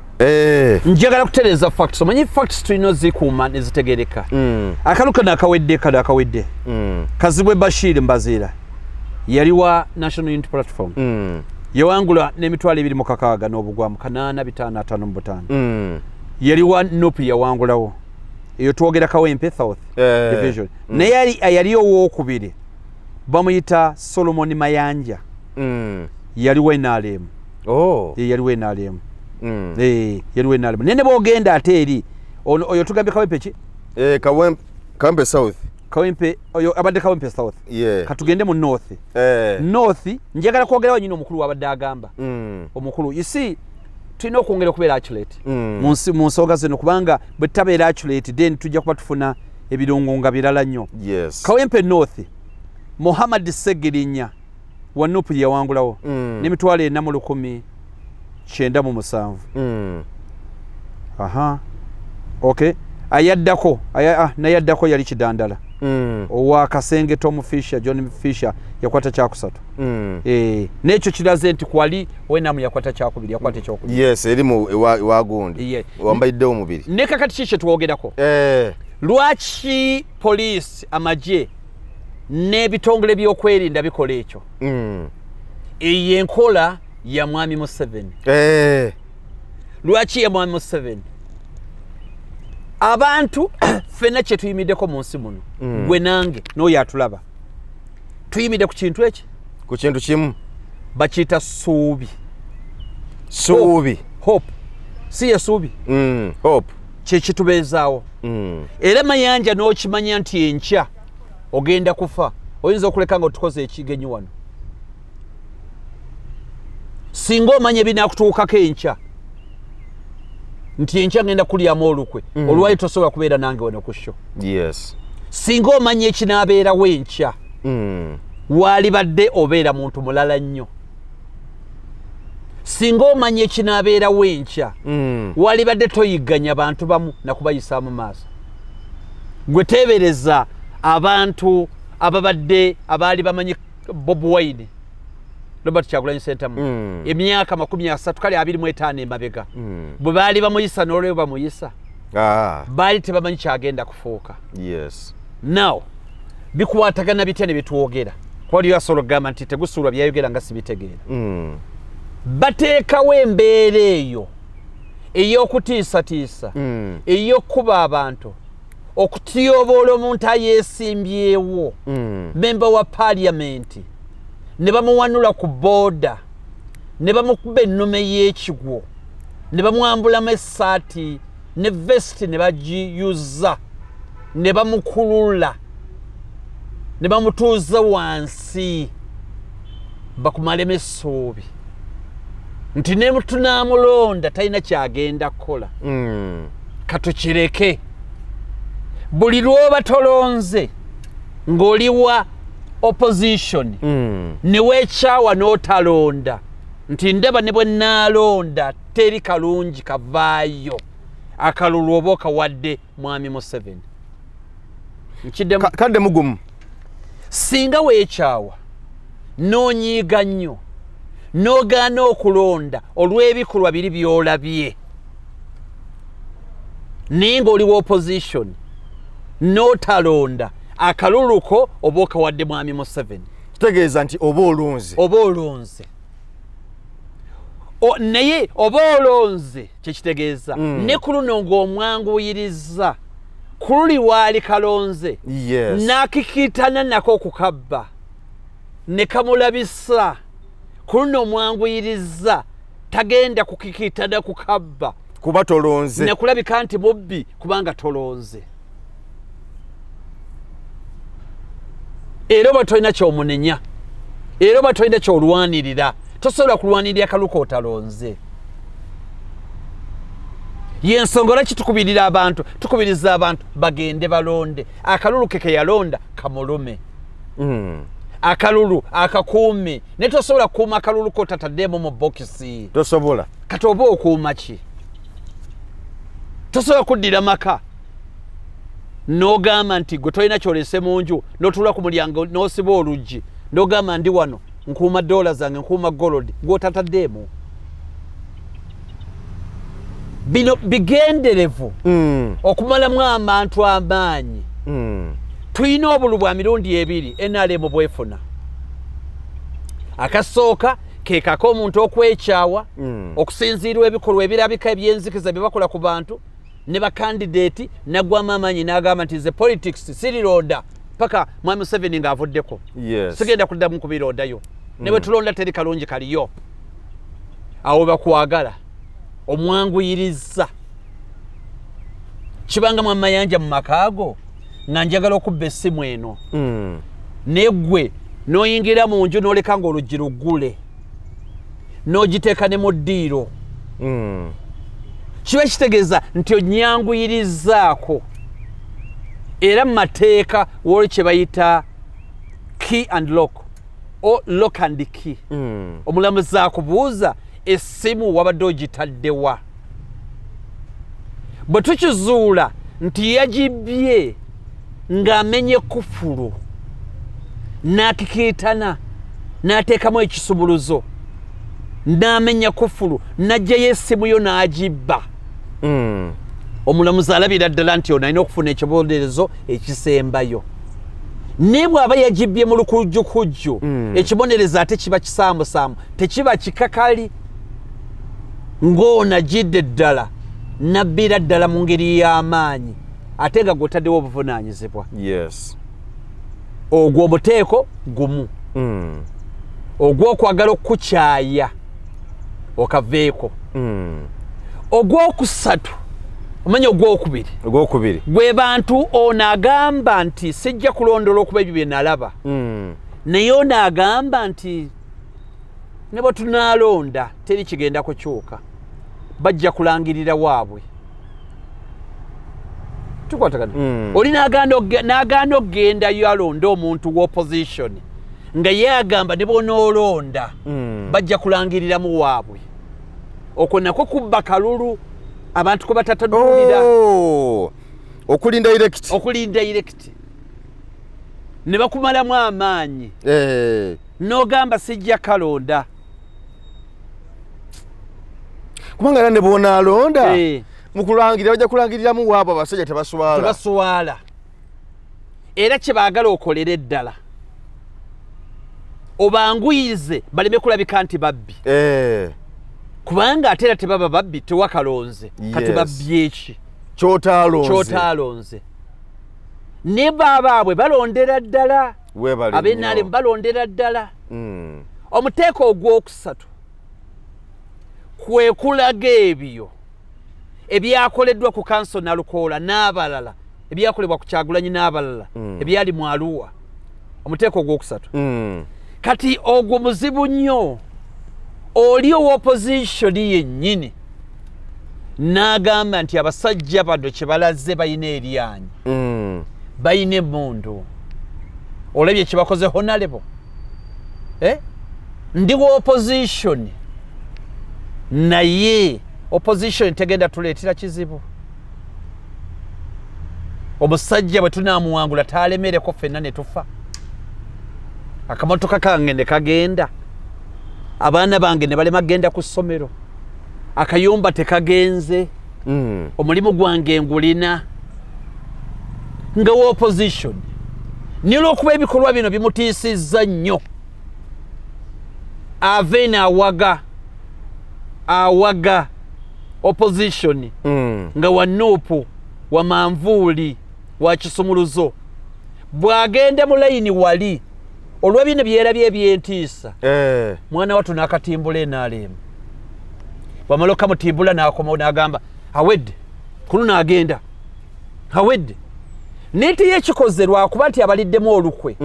Njagala kutereeza facts. Omanyi facts tulina zikuuma ne zitegereka. Akaluka nakawedde kada akawedde. Kazibwe Bashir Mbaziira yali wa National Unity Platform. Yawangula n'emitwalo 26 n'obugwamu 8,555. Yali wa Nuupu yawangulawo. Eyo twogera Kawempe South Division. Naye yali owookubiri bamuyita Solomon Mayanja. Yali wa NRM. Yali wa NRM. Yali wa NRM. Nene bogenda ate eri oyo tugambye Kawempe ki? Kawempe South. Kawempe oyo abadde Kawempe South. Katugende mu North. North njagala kwogerawo nyine omukulu wabadde agamba. Omukulu isi tulina okwongera okubeera accurate mu nsonga zino kubanga bwe tutabeera accurate then tujja kuba tufuna ebirungo nga birala nnyo. Kawempe North Muhammad Segirinya wa Nuupu yawangulawo n'emitwalo 4,907. Okay. Ayaddako nayaddako yali Kidandala. owa Kasenge Tom Fisher John Fisher yakwata kyakusatu n'ekyo kiraze nti kwali wenamu yakwata kyakubiri yakwata ekyokubiri yes erimu wagundi wambaiddewo omubiri ne kakati kiki tuwogerako lwaki poliisi amagye n'ebitongole by'okwerinda bikola ekyo eyo enkola ya mwami Museveni lwaki ya mwami Museveni abantu fena kye tuyimiddeko mu nsi muno gwe nange n'oyo atulaba tuyimidde ku kintu eki ku kintu kimu bakiyita suubi hope si ye suubi hope kye kitubeezaawo era mayanja n'okimanya nti enkya ogenda kufa oyinza okuleka nga otukoze ekigenyi wano singa omanya ebinaakutuukako enkya nti enkya ngenda kulyamu olukwe olwali tosobola kubeera nange wano ku sho yes singa omanya ekinaabeerawo enkya waalibadde obeera muntu mulala nnyo singa omanya ekinaabeerawo enkya waalibadde toyigganya bantu bamu nakubayisaamu maaso gwe teebereza abantu ababadde abaali bamanyi Bob Wine Robert Kyagulanyi Ssentamu emyaka 30 kale 25 emabega bwe baali bamuyisa n'olweyo bamuyisa baali tebamanyi kyagenda kufuuka yes now bikwatagana bitya ne bitwogera kwali yasobola okugamba nti tegusuulwa byayogera nga sibitegeera bateekawo embeera eyo ey'okutiisatiisa ey'okkuba abantu okutyoboola omuntu ayeesimbyewo memba wa paaliyamenti ne bamuwanula ku booda ne bamukuba ennume y'ekigwo ne bamwambulamu essaati ne vesiti ne bagiyuza ne bamukulula ne bamutuuza wansi bakumalemu essuubi nti ne tunaamulonda talina kyagenda kukola katukireke buli lw'oba tolonze ng'oliwa opposition ne weekyawa n'otalonda nti ndaba ne bwe nnaalonda teri kalungi kavaayo akalulu oba okawadde mwami Museveni kadde mugumu singa weekyawa n'onyiiga nnyo n'ogaana okulonda olw'ebikolwa biri by'olabye naye ng'oliwa opposition n'otalonda akaluluko oba okawadde mwami Museveni kitegeeza nti oba olonze naye oba olonze kyekitegeeza ne ku luno ng'omwanguyiriza ku luli waali kalonze n'akikitana nako okukabba ne kamulabisa ku luno omwanguyiriza tagenda kukikitana kukabba kuba tolonze ne kulabika nti mubbi kubanga tolonze era oba tolina kyomunenya era oba tolina kyolwanirira tosobola kulwanirira akaluko otalonze yensonga lwaki tukubiriza abantu bagende balonde akalulu ke yalonda kamulume akalulu akakuume naye tosobola kukuuma akalulu ko tataddemu mu bokisi tosobola kati oba okuuma ki tosobola kuddira maka n'ogamba nti gwe tolina kyolese mu nju n'otuula ku mulyango n'osiba oluggi n'ogamba ndi wano nkuuma dola zange nkuuma golodi gw'otataddeemu bino bigenderevu okumalamu abantu amaanyi tulina obulu bwa mirundi ebiri NRM bwefuna akasooka kekako omuntu okwekyawa okusinziirwa ebikolwa ebirabika ebyenzikiza bye bakola ku bantu ne bakandidate nagwamu amaanyi n'agamba nti ze politics sirironda paka mwami Museveni ng'avuddeko sigenda kuddamu kubirondayo ne bwe tulonda teri kalungi kaliyo awo bakwagala omwanguyiriza kibanga mu mayanja mu makaago nga njagala okubba essimu eno negwe n'oyingira mu nju n'oleka ng'oluggi luggule n'ogiteeka ne mu ddiiro kiba kitegeeza nti onyanguyirizaako era mu mateeka woli kye bayita key and lock o lock and key omulamuzi akubuuza essimu wabadde ogitaddewa bwe tukizuula nti yagibye ng'amenye kufulu n'akikiitana n'ateekamu ekisumuluzo n'amenya kufulu n'ajjayo essimu yo n'agibba omulamuzi alabira ddala nti ono alina okufuna ekibonerezo ekisembayo naye bw'aba yagibbye mu lukujjukujju ekibonerezo ate kiba kisaamusaamu tekiba kikakali ng'ono agidde ddala nabbira ddala mu ngeri y'amaanyi ate nga gw'otaddewo obuvunaanyizibwa ogwo omuteeko gumu ogw'okwagala okukukyaya okaveeko ogwokusatu omanya ogwokubiri gwe bantu ono agamba nti sijja kulondola okuba ebyo bye nalaba naye ono agamba nti ne bwe tunaalonda teri kigenda kukyuka bajja kulangirira waabwe tukwatagana oli n'agaana okgendayo alonda omuntu w'opposition nga ye agamba ne bonoolonda bajja kulangiriramu waabwe okwo nakwo kubba kalulu abantu kwe batatadulira okulinda direct ne bakumalamu amaanyi n'ogamba sijja kalonda kubanga era ne boonaalonda mukulangira bajja kulangiriramu waabo abasajja tebaswala era kye baagala okolera eddala obanguyize baleme kulabika nti babbi kubanga ate era tebaba babbi tewakalonze kati babbye eki kyotaalonze ne baabaabwe balondera ddala ab'enaalemu balondera ddala omuteeko ogwokusatu kwe kulaga ebyo ebyakoleddwa ku kanso Nalukoola n'abalala ebyakolebwa ku Kyagulanyi n'abalala ebyali mu Arua omuteeko ogwokusatu kati ogwo muzibu nnyo oli owoopposition yennyini n'agamba nti abasajja bano kye balaze balina eryanyi balina emmundu olabye kye bakoze honorable ndi woopposition naye opposition tegenda tuleetera kizibu omusajja bwe tunaamuwangula taalemereko ffenna ne tufa akamotoka kange ne kagenda abaana bange ne balema genda ku ssomero akayumba tekagenze omulimu gwange ngulina nga opposition niyo lw'okuba ebikolwa bino bimutiisizza nnyo ave awaga opposition nga wa Nuupu wa Manvuuli wa Kisumuluzo bw'agenda mu layini wali olwa bino byerabye ebyentiisa mwana wattu n'akatimbula NRM wamala okamutimbula n'akomawo n'agamba awedde kulu n'agenda awedde neti yekikoze lwakuba nti abaliddemu olukwe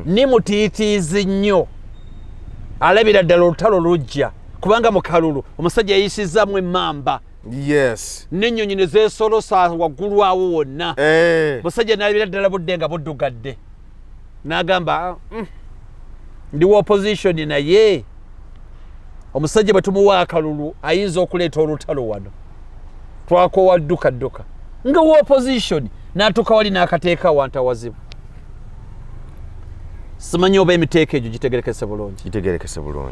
nimutiitiizi nnyo alabira ddala olutalo lujja kubanga mu kalulu omusajja yayisizzamu emmamba n'ennyonyi ne zeesolosa waggulu awo wonna musajja n'alabira ddala budde nga buddugadde n'agamba ndi opposition naye omusajja bwe tumuwa akalulu ayinza okuleeta olutalo wano twakowa dduka nga opposition n'atuuka wali n'akateeka wantawazibu simanyi oba emiteeko egyo gitegerekese bulungi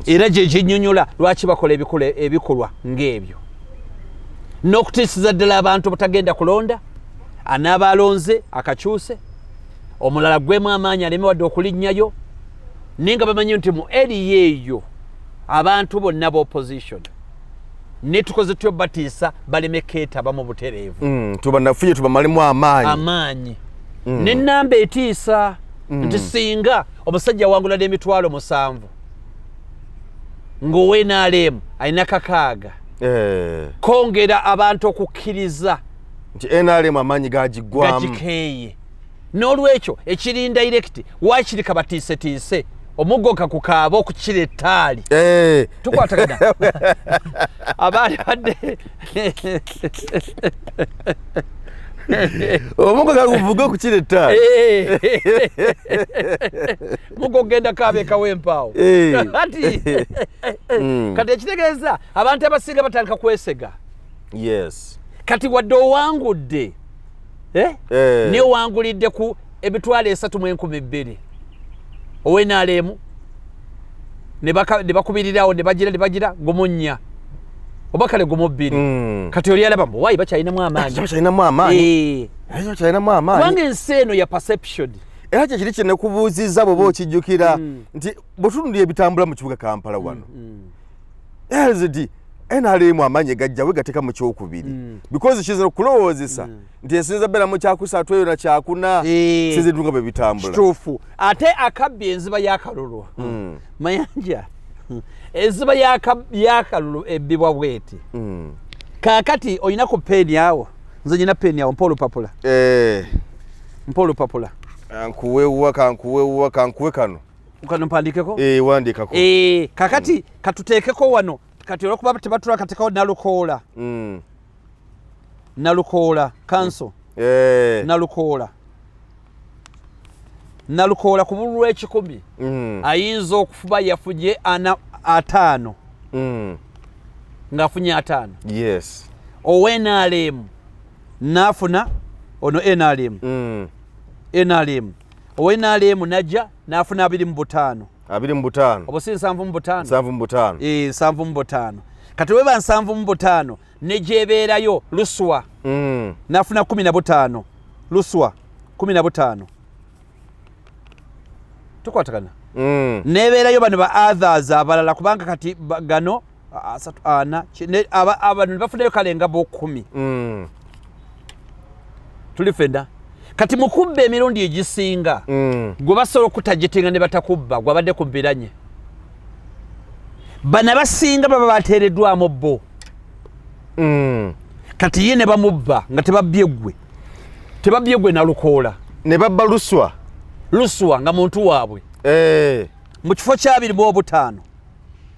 era gye ginnyonnyola lwaki bakola ebikolwa ng'ebyo n'okutiisiza ddala abantu butagenda kulonda anaaba alonze akakyuse omulala gwemu amaanyi aleme wadde okulinnyayo naye nga bamanyi nti mu eriya eyo abantu bonna b'opposition ne tukoze tutyo batiisa baleme keetaba mu butereevu tubanafuye tubamalemu amaanyi n'ennamba etiisa nti singa omusajja wangula n'emitwalo 7 ng'owe NRM alina 6 kongera abantu okukkiriza nti NRM amaanyi gagikeeye n'olwekyo ekiri direct waakiri kabatiisetiise omuggo kakukaaba okukira ettaali tukwatagana abaali badde omuggo kakuvuga okukira ettaali muggo genda kaabekawo empaawo kati ekitegeeza abantu abasinga batandika kwesega kati wadde owangudde ne owangulidde ku emitwalo 3,200 owenalemu ne bakubirirawo ne bagira gomunya oba kale gomu2 kati oli alaba mbu wayi bakyalinamu amaanyi kubanga ensi eno ya perception era kye kiri kyenne kubuuzizza bw'oba okijjukira nti bwetunulira ebitambula mu kibuga Kampala wano LZD NRM amaanyi gajjawe gateeka mu kyokubiri because kiyinza okulowoozesa nti ensinza beera mu kyakusatu eyo na kyakuna sizidunga bwe bitambula kituufu ate akabbi enziba y'akalulu mayanja enziba y'akalulu ebbibwa bweti kaakati olinaku peeni awo nze nyina peeni awo mpa olupapula kankuwe kano mpandiikeko wandiikako kaakati katuteekeko wano kati olwokuba tebatula katekawo nalukoola kanso nalukoola ku bululu lw'10 ayinza okufuba yafunye 5 ng'afunye 5 yes owenalemu n'afuna ono NRM owenalemu najja n'afuna 25 obo si 7 7 kati weba 7 nejebeerayo luswa n'afuna 15 luswa 15 tukwatagana nebeerayo bano ba others abalala kubanga kati gano 3 abantu bafunayo kale nga bo 10 tulifenda kati mukubba emirundi egisinga gwe basobola okutajetenga ne batakubba gwabadde kubbiranye bana basinga baba bateereddwamu bo kati ye ne bamubba nga tebabbye gwe nalukoola ne babba luswa nga muntu waabwe mu kifo kya 25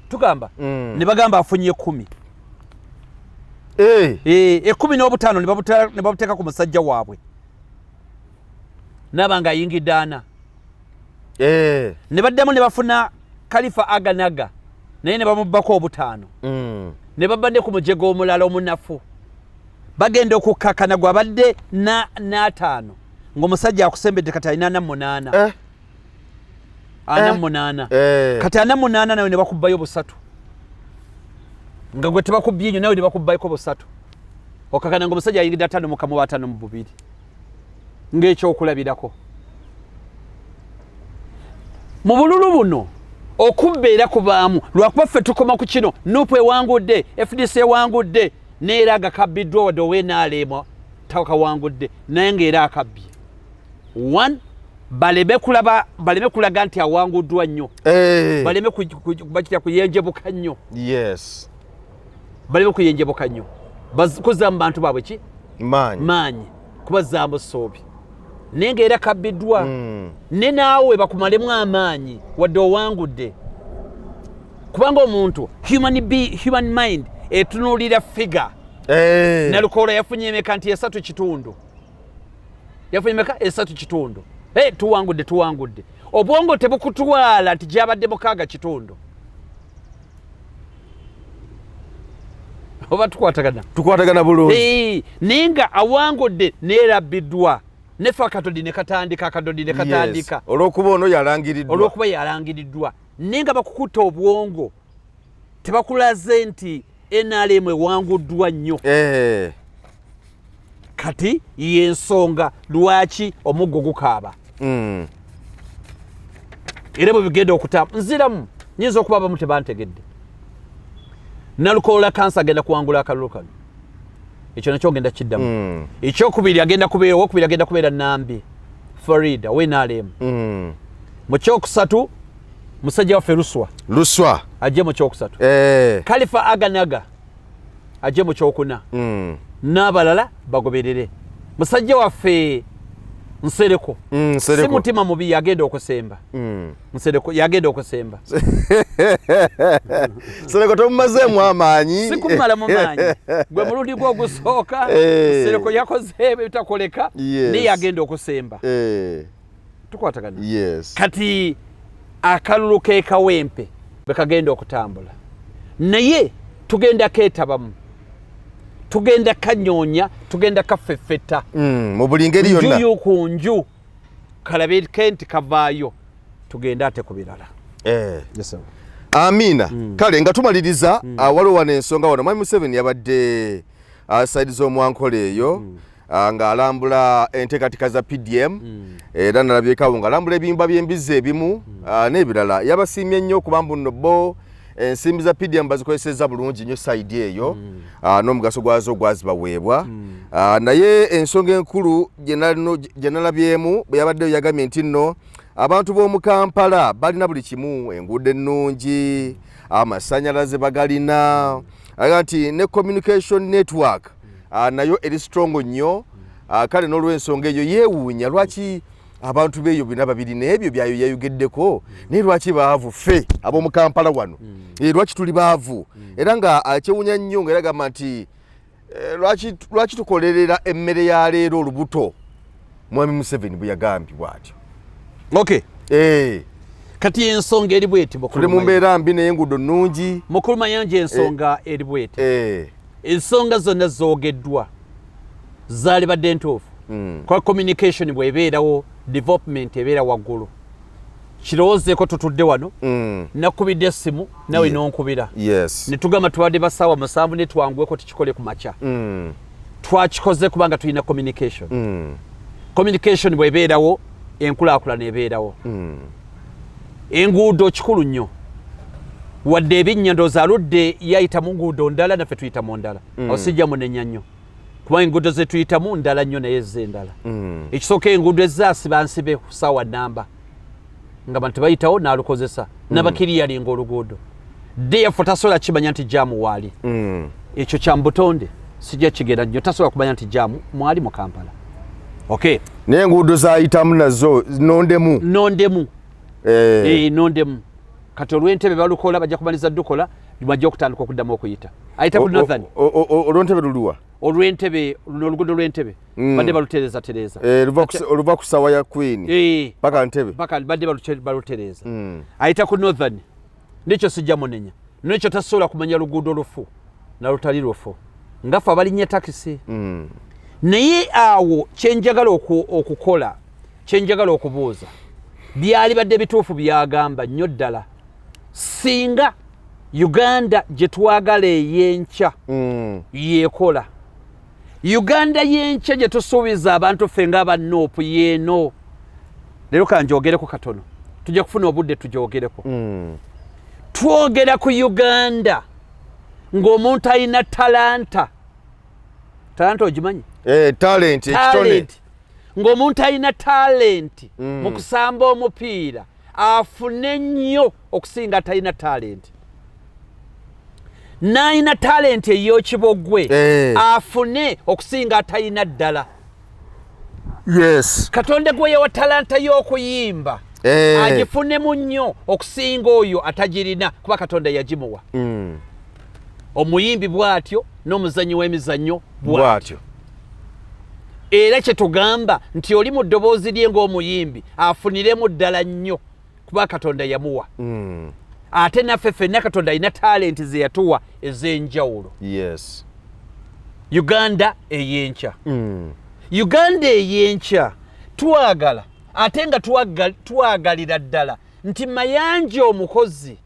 tugamba ne bagamba afunye 10 15 ne babuteeka ku musajja waabwe naba nga ayingidde 4 ne baddamu ne bafuna Khalifa Aganaga naye ne bamubbako 5 ne babadde ku mujego omulala omunafu bagenda okukkakana gwabadde na 5 ng'omusajja akusembedde kati alina 48 kati 48 nawe ne bakubbayo 3 nga gwe tebakubbye nnyo nawe ne bakubbayeko 3 okakana ng'omusajja ayingidde 5 mu kamu 5 mu 2 ng'ekyokulabirako mu bululu buno okubba era kubaamu lwakuba ffe tukoma ku kino nupu ewangudde FDC ewangudde neera agakabbiddwa wadde owenaalema takawangudde naye ng'era akabbye 1 baleme kulaga nti awanguddwa nnyo baleme bakitya kuyenjebuka nnyo baleme kuyenjebuka nnyo kuzza mu bantu baabwe ki maanyi kubazaamu soobi naye ng'era kabbiddwa ne naawe bakumalemu amaanyi wadde owangudde kubanga omuntu human mind etunuulira figure nalukoola yafunye emeka nti 3 yafunye emeka 3 tuwangudde obwongo tebukutwala nti gyabadde 6 oba tukwatagana bulungi naye nga awangudde neerabbiddwa nefe akadodi ne katandika olw'okuba ono yalangiriddwa naye nga bakukutta obwongo tebakulaze nti NRM ewanguddwa nnyo kati yensonga lwaki omuggo gukaaba era bwe bigenda okutamba nziramu nyinza okuba abamu tebantegedde nalukoola kansa agenda kuwangula akalulu kano ekyo nakyo ngenda kiddamu ekyokubiri agenda kubeera Nambi Farida wenaalemu mu kyokusatu musajja waffe luswa ajje mu kyokusatu Khalifa Aganaga ajje mu kyokuna n'abalala bagoberere musajja waffe Nsereko si mutima mubi yagenda okusemba Nsereko yagenda okusemba Nsereko tomumazeemu amaanyi si kumala mu maanyi gwe mulundi gwe ogusooka Nsereko yakoze ebitakoleka naye yagenda okusemba tukwatagana kati akalulu k'ekawempe bwe kagenda okutambula naye tugenda keetabamu tugenda kanyoonya tugenda kafeffeta mu buli ngeri yonna njuyu ku nju kalabike nti kavaayo tugende ate ku birala. Amina. Kale nga tumaliriza waliwo wano ensonga wano Mwami Museveni yabadde side z'omwankole eyo nga alambula enteekateeka za PDM era nalabyeko nga alambula ebiyimba by'embizi ebimu n'ebirala. Yabasiimye nnyo okubamba nno bo ensimbi za PDM bazikozesezza bulungi nnyo side eyo n'omugaso gwazo gwazibaweebwa. Naye ensonga enkulu gye nalabyemu bwe yabaddeyo yagambye nti nno abantu b'omu Kampala balina buli kimu, enguudo ennungi, amasannyalaze bagalina, aga nti ne communication network nayo eri strong nnyo. Kale n'olw'ensonga eyo yeewuunya lwaki abantu beeyo bina babiri n'ebyo byayo yayogeddeko naye lwaki baavu ffe ab'omu Kampala wano, lwaki tuli baavu, era nga kyewuunya nnyo nga era gamba nti lwaki tukolerera emmere ya leero olubuto. Mwami Museveni bwe yagambye bw'atyo. Kati ensonga eri bweti tuli mu mbeera mbi naye enguudo nnungi. Mukulu Mayanja ensonga eri bweti. Ensonga zonna zoogeddwa zaali badde ntuufu. Kwa communication bw'ebeerawo, development ebeera waggulu. Kirowoozeeko tutudde wano nakubidde essimu nawe n'onkubira. Ne tugamba tubadde basaawa 7 ne twanguweko tukikole ku makya. Twakikoze kubanga tulina communication. Communication bw'ebeerawo enkulaakulana ebeerawo. Enguudo kikulu nnyo. Wadde ebinnya ndowooza aludde yayita mu nguudo ndala naffe tuyita mu ndala. Awo sijja munenya nnyo. Kuba enguudo ze tuyitamu ndala nnyo naye ze ndala. Ekisooka enguudo ezaasiba nsibe ku ssaawa nnamba. Nga bantu bayitawo n'alukozesa. N'abakiriyalinga oluguudo. Therefore tasobola kimanya nti jaamu waali. Ekyo kya mbutonde sijja kigenda nnyo, tasobola kumanya nti jaamu mwali mu Kampala. Naye enguudo zayitamu nazo nondemu. Nondemu. Kati olw'Entebbe balukola bajja kumaliza dukola bajja okutandika okuddamu okuyita. Ayita ku Northern. Olw'Entebbe luluwa? Olw'Entebbe oluguudo lw'Entebbe badde balutereeza. Oluva ku ssaawa ya Queen paka Ntebbe badde balutereeza. Ayita ku Northern ndikyo sijja munenya. N'ekyo tasobola kumanya luguudo lufu na lutali lufu. Ngaffe abalinnya takisi. Naye awo kyenjagala okukola, kyenjagala okubuuza, byali badde bituufu byagamba nnyo ddala. Singa Uganda gye twagala ey'enkya yeekola, Uganda y'enkya gye tusuubiza abantu ffe ng'aba Nuupu yeeno, leero kanjogereko katono, tujja kufuna obudde tugyogereko. Twogera ku Uganda ng'omuntu alina talanta ogimanyi? Talent ekitone. Ng'omuntu alina talent mu kusamba omupiira afune nnyo okusinga atalina talent. N'alina talent ey'okibogwe afune okusinga atalina ddala. Katonda gwe yawa talanta y'okuyimba agifunemu nnyo okusinga oyo atagirina kuba Katonda yagimuwa. Omuyimbi bw'atyo n'omuzannyi w'emizannyo bw'atyo. Era kye tugamba nti oli mu ddoboozi lye ng'omuyimbi afuniremu ddala nnyo kuba Katonda yamuwa. Ate naffe ffenna Katonda alina talenti ze yatuwa ez'enjawulo. Uganda ey'enkya. Uganda ey'enkya twagala ate nga twagalira ddala nti Mayanja omukozi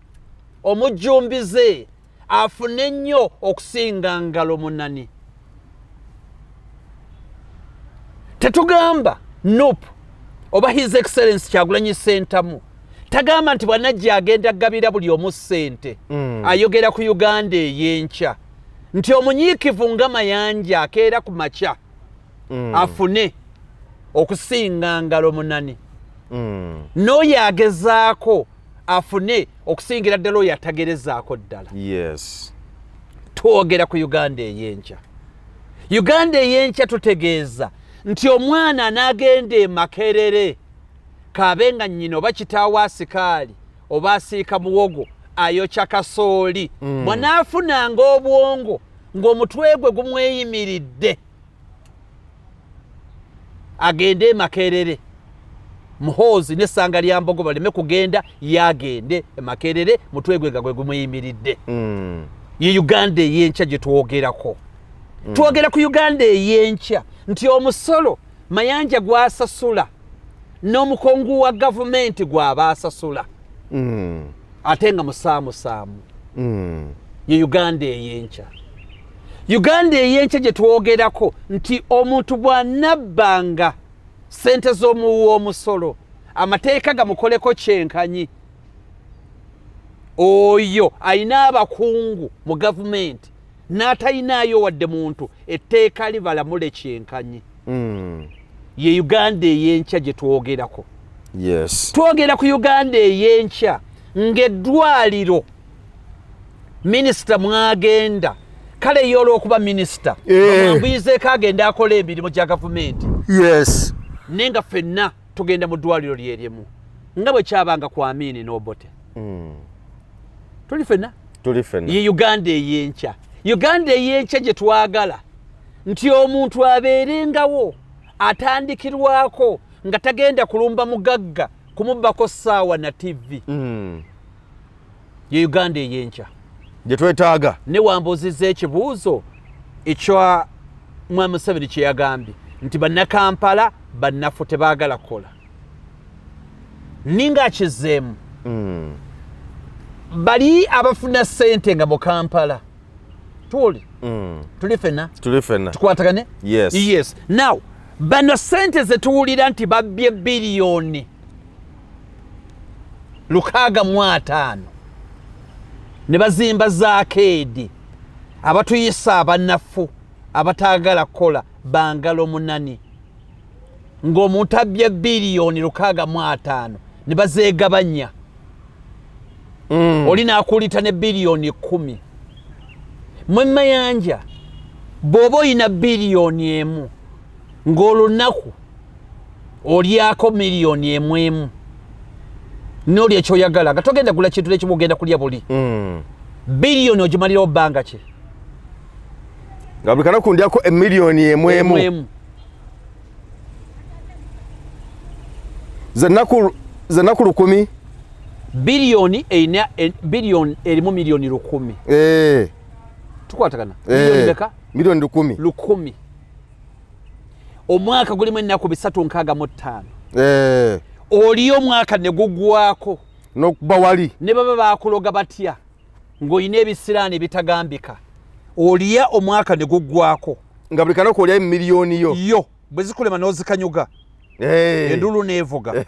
omujjumbize afune nnyo okusinga Ngalo Munani. Tetugamba Nuupu oba His Excellency Kyagulanyi Ssentamu tagamba nti bwanajja agenda gabira buli omu ssente. Ayogera ku Uganda ey'enkya nti omunyiikivu nga Mayanja akeera ku makya afune okusinga Ngalo Munani. N'oyo agezaako afune okusingira ddala oyo atagerezaako ddala. Twogera ku Uganda ey'enkya. Uganda ey'enkya tutegeeza nti omwana anaagenda e Makerere kaabe nga nnyina oba kitaawe asikaali oba asiika muwogo ayokya kasooli bwanaafunanga obwongo ng'omutwe gwe gumweyimiridde agende e Makerere Muhoozi n'essanga lya Mbogo baleme kugenda yagende e Makerere mutwe gwe nga gwe gumuyimiridde. Ye Uganda ey'enkya gye twogerako. Twogera ku Uganda ey'enkya nti omusolo Mayanja gwasasula n'omukungu wa gavumenti gw'aba asasula ate nga musaamusaamu ye Uganda ey'enkya. Uganda ey'enkya gye twogerako nti omuntu bw'anabbanga ssente z'omuwi w'omusolo amateeka gamukoleko kyenkanyi, oyo ayina abakungu mu gavumenti n'atayinaayo wadde muntu etteeka libalamule kyenkanyi. Ye Uganda ey'enkya gye twogerako. Yes. Twogera ku Uganda ey'enkya ng'eddwaliro minisita mwagenda kale ye olw'okuba minisita amwambuyizeeko agenda akola emirimu gya gavumenti. Yes. Naye nga ffenna tugenda mu ddwaliro lyerimu nga bwe kyabanga ku Amini n'Obote. Tuli ffenna ye Uganda ey'enkya. Uganda ey'enkya gye twagala nti omuntu abeerengawo atandikirwako nga tagenda kulumba mugagga kumubbako ssaawa na TV. Ye Uganda ey'enkya gye twetaaga. ne wambuzizza ekibuuzo ekya Mwami Museveni kye yagambye nti bannakampala bannafu tebaagala kukola. Ninga akizzeemu bali abafuna ssente nga mu Kampala tuli ffenna tukwatagane. Yes. Now bano ssente ze tuwulira nti babbye biliyoni 65 ne bazimba zaakeedi abatuyisa abannafu abataagala kukola bangalo munani ng'omuntu abbye biliyoni 65 ne bazeegabanya. Oli naakulita ne biliyoni 10. Mwe Mayanja bw'oba oyina biliyoni emu ng'olunaku olyako miliyoni emu n'olya ekyoyagala nga togenda gula kintu n'ekimu ogenda kulya buli biliyoni ogimalirawo bbanga ki nga buli kanaku ndyako emiliyoni emu zennaku 10 biliyoni erina biliyoni erimu miliyoni 10. Tukwatagana miliyoni beka miliyoni 10 omwaka gulimu ennaku 365. Oli omwaka ne guggwako n'okuba wali ne baba baakuloga batya ng'olina ebisiraani bitagambika oliya omwaka ne guggwako nga buli kanaku olya miliyoni yo bwe zikulema n'ozikanyuga endulu n'evuga.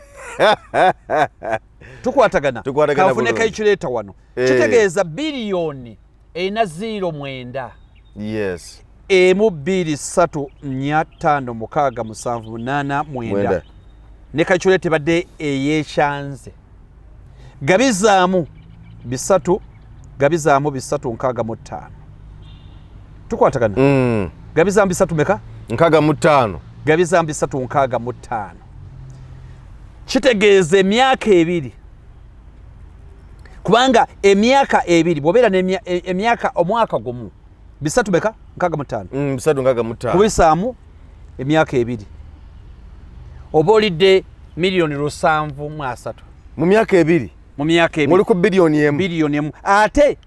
Tukwatagana kafune kayikireeta wano kitegeeza biliyoni erina 0.9. Yes. Emu 2 3 4 5 6 7 8 9 ne kayikireeta badde eyekyanze gabizaamu 3 gabizaamu 365. Tukwatagana gabizaamu 3 meka 65 gabizaamu 365 kitegeeza emyaka 2 kubanga emyaka 2 bw'obeera emyaka omwaka gumu 3 meka 65 365 kubisaamu emyaka 2 oba olidde miliyoni 703 mu myaka 2 muli ku biliyoni emu ate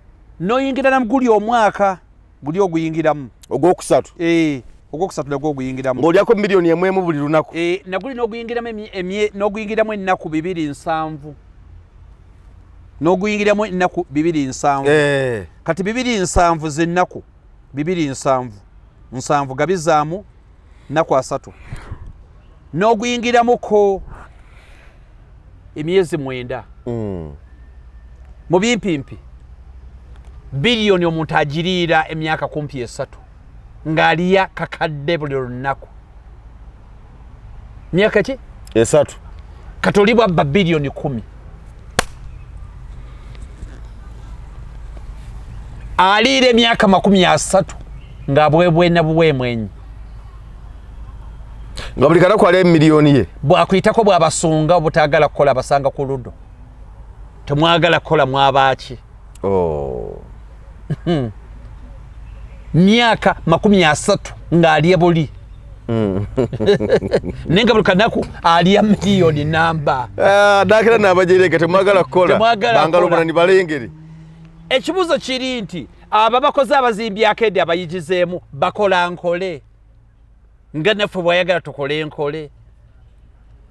n'oyingira na guli omwaka guli oguyingiramu ogwokusatu nagwo oguyingiramu ng'olyako miliyoni emu buli lunaku naguli n'oguyingiramu ennaku 207 n'oguyingiramu ennaku 207 kati 207 z'ennaku 207 gabizaamu nnaku 3 n'oguyingiramuko emyezi 9 mu bimpimpi biliyoni omuntu agiriira emyaka 3 ng'aliya kakadde buli lunaku myaka ki 3 katoli bwabba biliyoni 10 aliira emyaka 30 ng'abwebwena buweemwenyi nga buli kanaku ali emiliyoni ye bwakuyitako bw'abasunga obutaagala kukola abasanga ku luddo temwagala kukola mwabaaki myaka 30 ng'alya buli naye nga buli kanaku alya miliyoni namba daakira n'abajereka temwagala kukola bangalo bunani balengere. Ekibuuzo kiri nti abo bakoze abazimbi akeedi abayigizeemu bakola nkole nga naffe bwayagala tukole nkole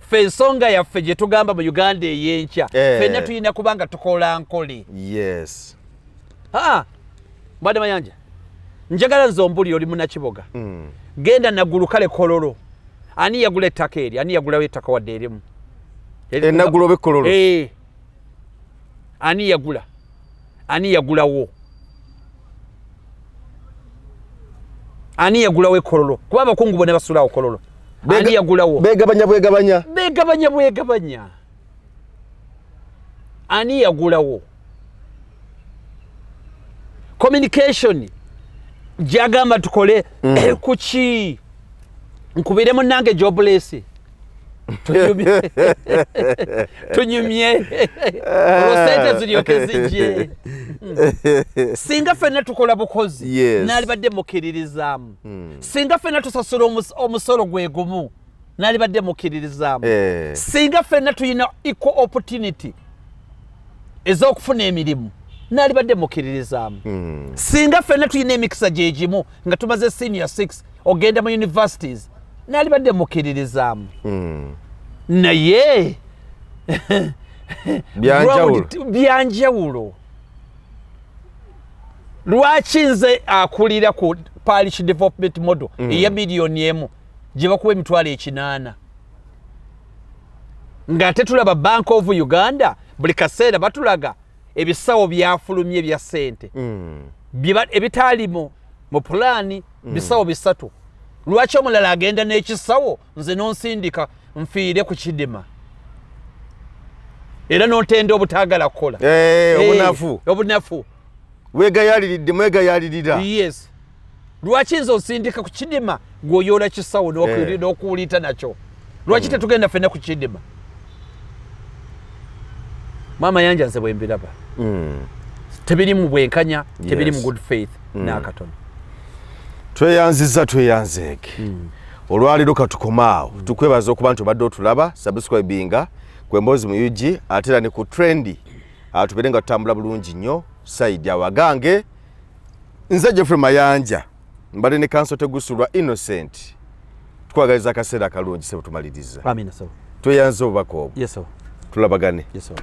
ffe ensonga yaffe gye tugamba mu Uganda ey'enkya ffenna tulina kubanga tukola nkole. Yes. Mbadde Mayanja njagala nze ombuli oli munnakiboga genda naggulu kale Kololo ani yagula ettaka eri ani yagulawo ettaka wadde erimu naggulu oba Kololo ani yagula ani yagulawo ani yagulawo ekololo kuba abakungu bonna basulawo Kololo ani yagulawo begabanya ani yagulawo communication gyagamba tukole kuki nkubire munnange jobless tunyumye olwosente ziryoke zijje singa ffenna tukola bukozi nalibadde mukiririzaamu singa ffenna tusasula omusolo gwe gumu nalibadde mukiririzaamu singa ffenna tuyina equal opportunity ez'okufuna emirimu nalibadde mukiririzaamu singa ffenna tuyina emikisa gye gimu nga tumaze senior 6 ogenda mu universities nalibadde mukiririzaamu naye byanjawulo lwaki nze akulira ku parish development model eya miliyoni emu gye bakuwa emitwalo 8 ng'ate tulaba Bank of Uganda buli kaseera batulaga ebisawo byafulumye bya ssente ebitaali mu pulaani bisawo 3 lwaki omulala agenda n'ekisawo nze nonsindika nfiire ku kidima era nontenda obutaagala kukola obunafu mwegayalirira yes lwaki nze osindika ku kidima gweoyoola kisawo n'okuwulita nakyo lwaki tetugenda ffenna ku kidima Mama Yanja nze bwe mbiraba tebiri mu bwenkanya tebiri mu good faith n'akatono tweyanzeeke olwaliro katukomaawo tukwebaza okuba nti obadde otulaba subscribinga kwemboozi mu UG ate era ne ku trendi tubeere nga tutambula bulungi nnyo side awagange nze Geoffrey Mayanja mbadde ne kanso tegusulwa Innocent tukwagaliza akaseera akalungi sebo tumaliriza amina so tweyanze obubaka obwo yes so tulabagane yes so